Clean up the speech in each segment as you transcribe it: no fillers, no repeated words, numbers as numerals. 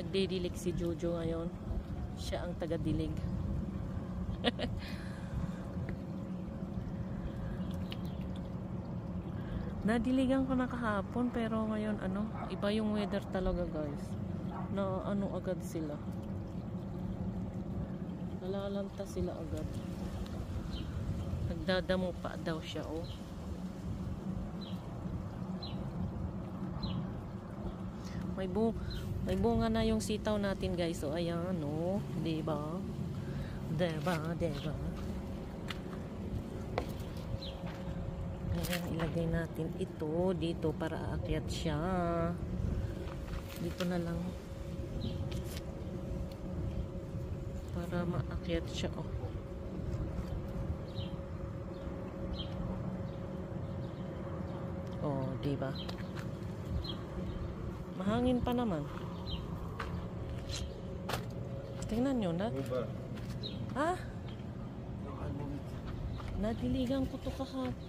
nagdidilig si Jojo ngayon. Siya ang taga-dilig. Nadiligan ko na kahapon pero ngayon iba yung weather talaga guys. Na agad sila. Nalalanta sila agad. Nagdadamo pa daw siya May bunga na yung sitaw natin guys. So ayan diba? Diba? Ayan, ilagay natin ito dito para aakyat siya. Dito na lang. Para maakyat siya diba? Mahangin pa naman. Tingnan nyo na. Nadiligan ko to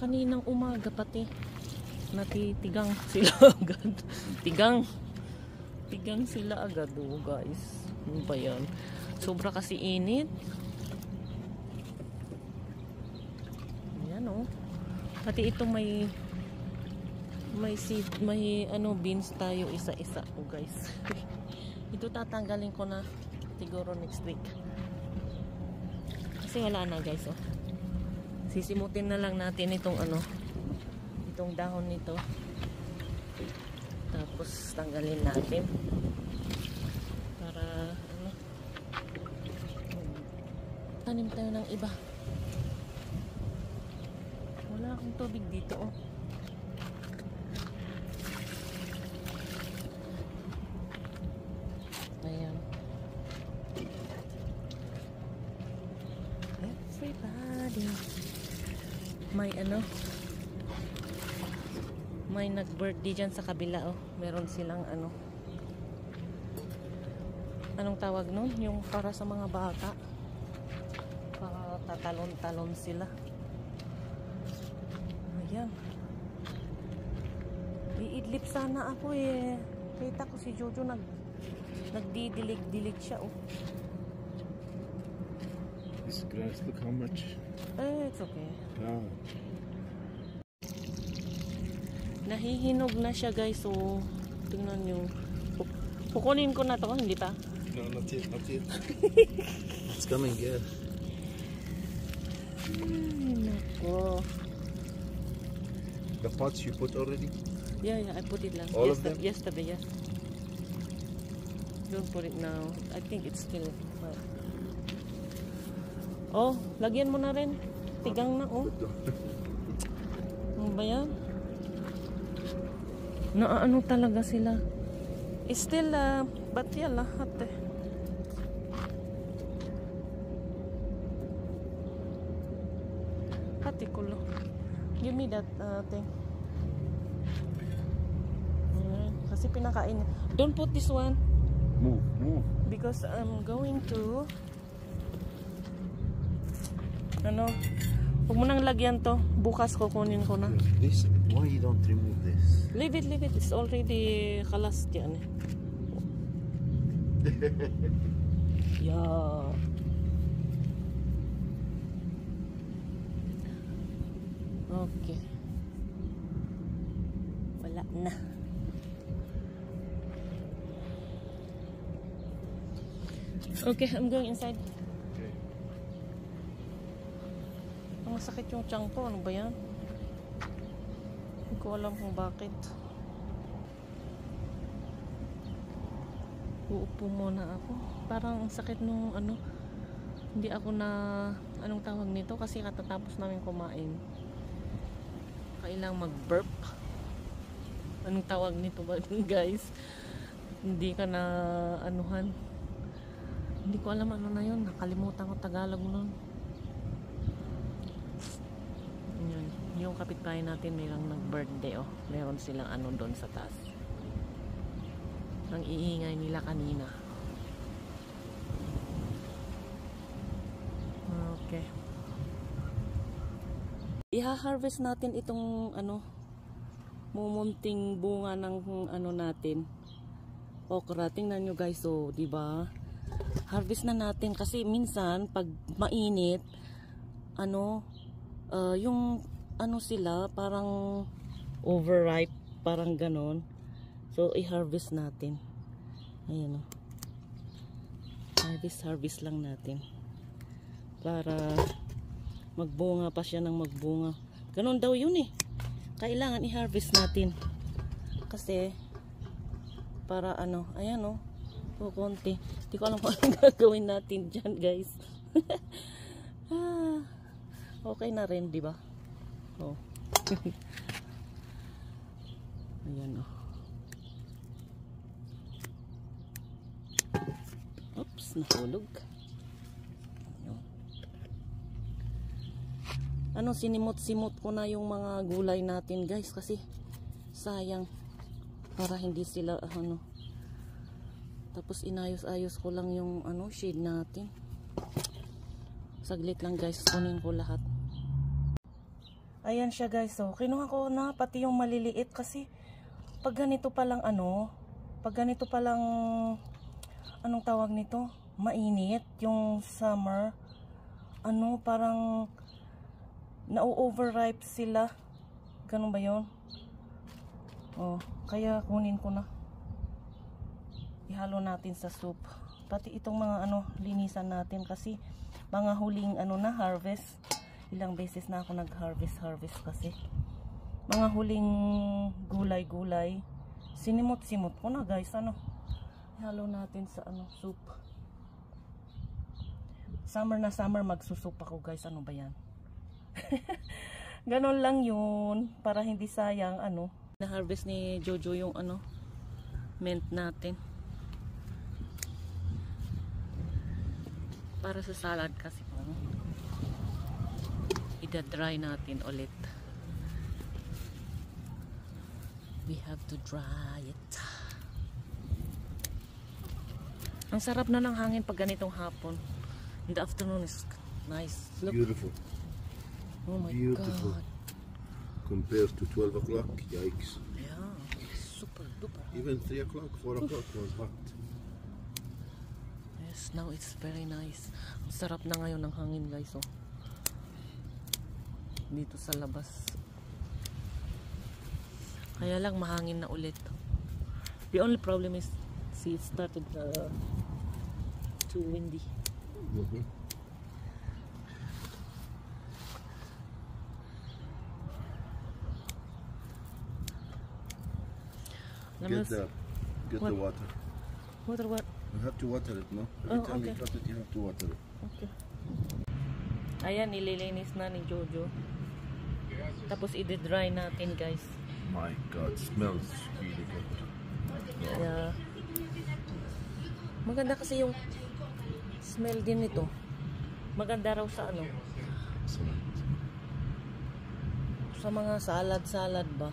kaninang umaga pati. Natitigang sila agad. Tigang sila agad guys. Ano ba yan? Sobra kasi init. Ayan Pati ito may beans tayo isa-isa guys. Ito tatanggalin ko na siguro next week. Kasi wala na guys Sisimutin na lang natin itong itong dahon nito. Tapos tanggalin natin para tanim tayo ng iba. Wala akong tubig dito Ayan. Everybody. May nag-birthday dyan sa kabila Meron silang anong tawag nun? Yung para sa mga bata. Para tatalon-talon sila. Ayan. Iidlip sana ako Kita ko si Jojo nagdidilig-dilig siya This grass, look how much. It's okay. Ah. Nahihinog na siya guys tingnan nyo. Kukunin ko na to, hindi pa? No, not yet. It's coming, yeah. Nako. The pots you put already? Yeah, I put it last All of them? yesterday, yeah. Don't put it now. I think it's still lagyan mo na rin. Tigang na Ano ba yan? Naano talaga sila. It's still but yeah lahat Hati kulo. Give me that thing. Kasi pinakain. Don't put this one. Move. Because I'm going to huwag mo nang lagyan to. Bukas kukunin ko na. This, why you don't remove this? Leave it. It's already kalas dyan Yeah. Okay. Wala na. Okay, I'm going inside. Okay. Masakit yung tiyan ko. Ano ba yan? Hindi ko alam kung bakit. Uupo muna ako. Parang sakit nung hindi ako na anong tawag nito kasi katatapos namin kumain. Kailang mag-burp. Anong tawag nito ba guys? Hindi ka na hindi ko alam ano na yun. Nakalimutan ko Tagalog nun. Yun. Yung kapitbahay natin mayroong nag-birthday meron silang doon sa taas. Ang iingay nila kanina. Okay. Iha-harvest natin itong mumunting bunga ng natin. okra. Tingnan nyo guys, so, di ba? Harvest na natin kasi minsan pag mainit, yung sila parang overripe, parang ganon. So i-harvest natin. Ayan o. Harvest lang natin. Para magbunga pa siya ng magbunga. Ganon daw yun eh. Kailangan i-harvest natin. Kasi para ayan o. Konti. Hindi ko alam kung anong gagawin natin dyan guys. Okay na rin, di ba? Oh. Ayan o. Oops, nahulog. Sinimot-simot ko na yung mga gulay natin guys kasi sayang para hindi sila tapos inayos-ayos ko lang yung shade natin. Saglit lang guys, kunin ko lahat. Ayan siya guys, so kinuha ko na pati yung maliliit kasi pag ganito pa lang anong tawag nito, mainit yung summer, parang na-overripe sila, ganun ba yun? Kaya kunin ko na, ihalo natin sa soup. Pati itong mga linisan natin kasi mga huling na harvest. Ilang beses na ako nag-harvest kasi mga huling gulay sinimot-simot ko na guys. Ihalo natin sa soup. Summer na summer magsusup ako guys. Ano ba yan? Ganon lang yun para hindi sayang. Na-harvest ni Jojo yung mint natin. Para sa salad kasi ida-dry natin ulit. We have to dry it. Ang sarap na ng hangin pag ganitong hapon. In the afternoon is nice. Look. Beautiful. Oh my Beautiful. God. Compared to 12 o'clock, yikes. Yeah, super duper. Even 3 o'clock, 4 o'clock was hot. Yes, now it's very nice. Ang sarap na ngayon ng hangin guys. Dito sa labas. Kaya lang mahangin na ulit. The only problem is see it started too windy. Get the water. Water what? You have to water it, no? Every time you cut it, you have to water it. Okay. Ayan, nililinis na ni Jojo. Tapos i-dry natin guys. My God, smells really good. Yeah. Maganda kasi yung smell din nito. Maganda raw sa Excellent. sa mga salad ba?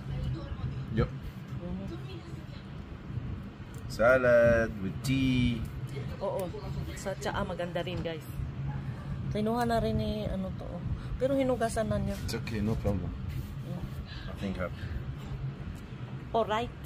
Yep. Salad with tea. Oo. Sa tsaa maganda rin guys. Kinuha na rin ni to. Pero hinugasan na niya. It's okay, no problem. Nothing happened. Alright.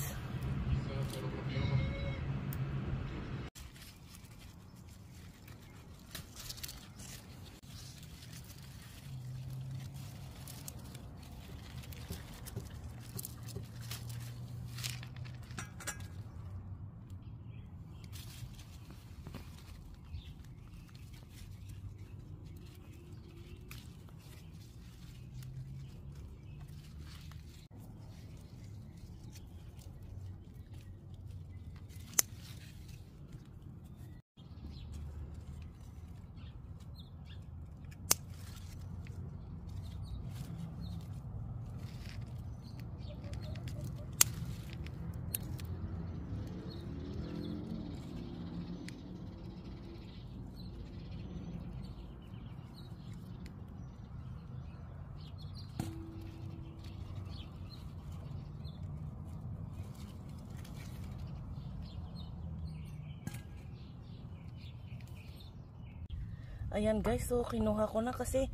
Ayan guys, so kinuha ko na kasi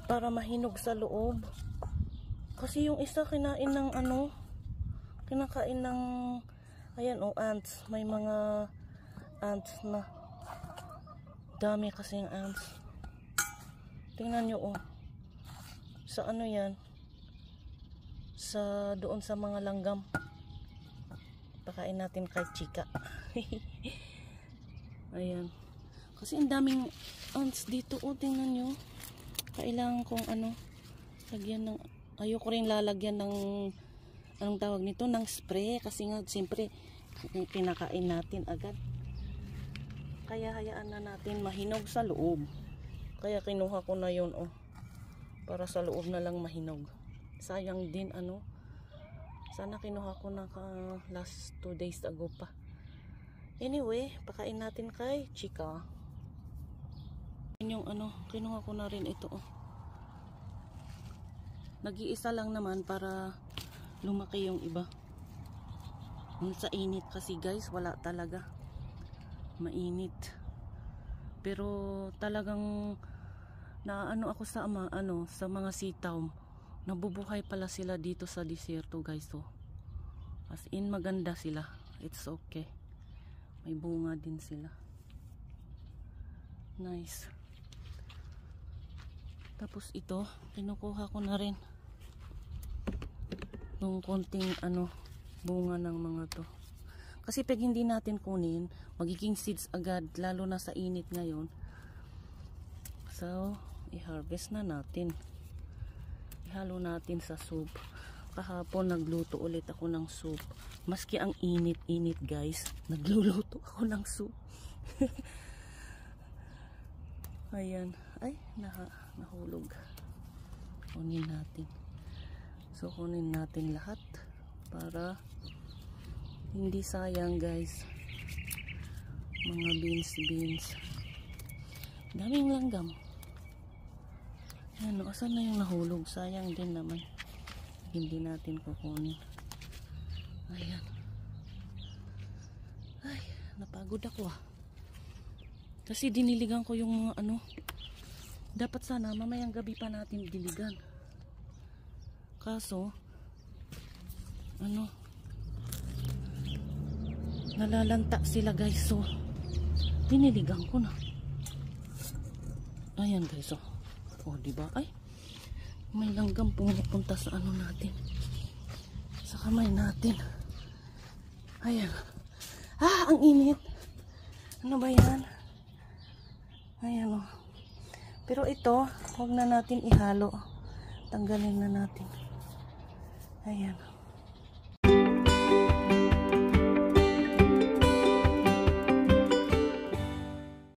para mahinog sa loob. Kasi yung isa kinain ng kinakain ng, Ayan oh, ants. May mga ants na. Dami kasing ants. Tingnan nyo oh. Sa ano yan? Sa doon sa mga langgam. Pakain natin kay Chika. Ayan. Kasi ang daming ants dito oh. Tingnan nyo. Kailangan kong ano, lagyan ng, ayoko rin lalagyan ng, anong tawag nito, ng spray. Kasi nga, siyempre, pinakain natin agad. Kaya hayaan na natin mahinog sa loob. Kaya kinuha ko na yun, oh. Para sa loob na lang mahinog. Sayang din, ano. Sana kinuha ko na last 2 days ago pa. Anyway, pakain natin kay Chika. Yung ano, kinuha ko na rin ito, oh. Nag-iisa lang naman para lumaki yung iba. Sa init kasi guys, wala talaga. Mainit. Pero talagang naano ako sa sa mga sitaw. Nabubuhay pala sila dito sa disyerto guys, oh. As in maganda sila. It's okay. May bunga din sila. Nice. Tapos ito, kinukuha ko na rin yung konting bunga ng mga to. Kasi pag hindi natin kunin, magiging seeds agad, lalo na sa init ngayon. So, i-harvest na natin. Ihalo natin sa soup. Kahapon nagluto ulit ako ng soup. Maski ang init-init guys, nagluluto ako ng soup. Ayan. Ay, nahulog. Kunin natin. So, kunin natin lahat para hindi sayang guys. Mga beans. Daming langgam. Ayan, asan na yung nahulog? Sayang din naman. Hindi natin kukunin. Ayan. Ay, napagod ako ah. Kasi diniligan ko yung mga dapat sana mamayang gabi pa natin diligan. Kaso nalalanta sila guys, so diniligan ko na. Ayan guys, oh diba? Ay, may langgam pumupunta sa natin, sa kamay natin. Ayan. Ang init. Ano ba yan? Ayan o. Pero ito, huwag na natin ihalo. Tanggalin na natin. Ayan.